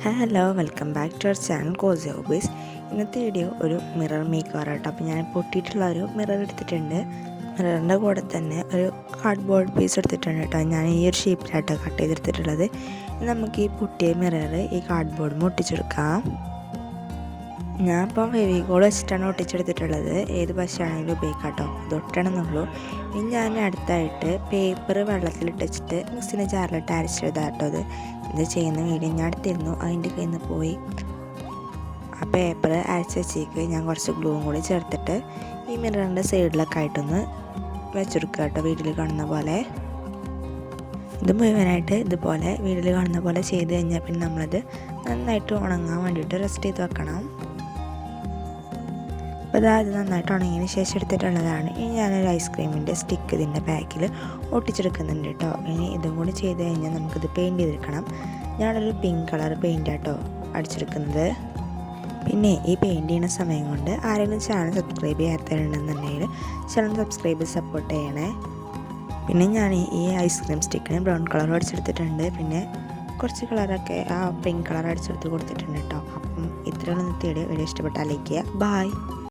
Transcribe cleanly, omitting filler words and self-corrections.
Hello welcome back to our channel Cozy Hobbies. ഇന്നത്തെ video ഒരു mirror make over ആട്ടോ. അപ്പോൾ ഞാൻ പൊട്ടിയിട്ടുള്ള ഒരു മിറർ എടുത്തിട്ടുണ്ട്. മിററിൻ്റെ കൂടെ തന്നെ ഒരു കാർഡ്ബോർഡ് പീസ് എടുത്തിട്ടുണ്ട് കേട്ടോ. ഞാൻ ഈ ഒരു ഷേപ്പിലാട്ടോ കട്ട് ചെയ്തെടുത്തിട്ടുള്ളത്. നമുക്ക് ഈ പൊട്ടിയ മിറർ ഈ കാർഡ്ബോർഡ് ഒട്ടിച്ചെടുക്കാം. ഞാൻ ഇപ്പോൾ ഫെവിക്കോൾ വെച്ചിട്ടാണ് ഒട്ടിച്ചെടുത്തിട്ടുള്ളത്. ഏത് പശയാണെങ്കിലും ഉപയോഗിക്കാം കേട്ടോ, അത് ഒട്ടണമെന്നുള്ളൂ. ഇനി ഞാൻ അടുത്തായിട്ട് പേപ്പർ വെള്ളത്തിലിട്ട് വെച്ചിട്ട് മിക്സിൻ്റെ ജാറിലിട്ട് അരച്ചെടുത്താൽ കേട്ടോ. ഇത് ചെയ്യുന്ന വീഡിയോ ഞാൻ എടുത്തിരുന്നു, അതിൻ്റെ കയ്യിൽ നിന്ന് പോയി. ആ പേപ്പർ അരച്ച് വെച്ചേക്ക് ഞാൻ കുറച്ച് ഗ്ലൂവും കൂടി ചേർത്തിട്ട് ഈ മിററിൻ്റെ സൈഡിലൊക്കെ ആയിട്ടൊന്ന് വെച്ചെടുക്കുക കേട്ടോ, വീട്ടിൽ കാണുന്ന പോലെ. ഇത് മുഴുവനായിട്ട് ഇതുപോലെ വീട്ടിൽ കാണുന്ന പോലെ ചെയ്ത് കഴിഞ്ഞാൽ പിന്നെ നമ്മളത് നന്നായിട്ട് ഉണങ്ങാൻ വേണ്ടിയിട്ട് റെസ്റ്റ് ചെയ്ത് വെക്കണം. അപ്പോൾ അത് നന്നായിട്ട് ഉണങ്ങിയതിന് ശേഷം എടുത്തിട്ടുള്ളതാണ്. ഇനി ഞാനൊരു ഐസ്ക്രീമിൻ്റെ സ്റ്റിക്ക് ഇതിൻ്റെ ബാക്കിൽ ഒട്ടിച്ചെടുക്കുന്നുണ്ട് കേട്ടോ. ഇനി ഇതും കൂടി ചെയ്ത് കഴിഞ്ഞാൽ നമുക്കിത് പെയിൻറ്റ് ചെയ്തെടുക്കണം. ഞാനൊരു പിങ്ക് കളർ പെയിൻ്റ് ആട്ടോ അടിച്ചെടുക്കുന്നത്. പിന്നെ ഈ പെയിൻറ്റ് ചെയ്യുന്ന സമയം കൊണ്ട് ആരെങ്കിലും ചാനൽ സബ്സ്ക്രൈബ് ചെയ്യാത്തവരുണ്ടെന്നുണ്ടെങ്കിൽ ചാനൽ സബ്സ്ക്രൈബ് സപ്പോർട്ട് ചെയ്യണേ. പിന്നെ ഞാൻ ഈ ഐസ്ക്രീം സ്റ്റിക്കിന് ബ്രൗൺ കളർ അടിച്ചെടുത്തിട്ടുണ്ട്. പിന്നെ കുറച്ച് കളറൊക്കെ ആ പിങ്ക് കളർ അടിച്ചെടുത്ത് കൊടുത്തിട്ടുണ്ട് കേട്ടോ. അപ്പം ഇത്രയുള്ള വീഡിയോ ഇഷ്ടപ്പെട്ടാൽ ലൈക്ക് ചെയ്യുക. ബൈ.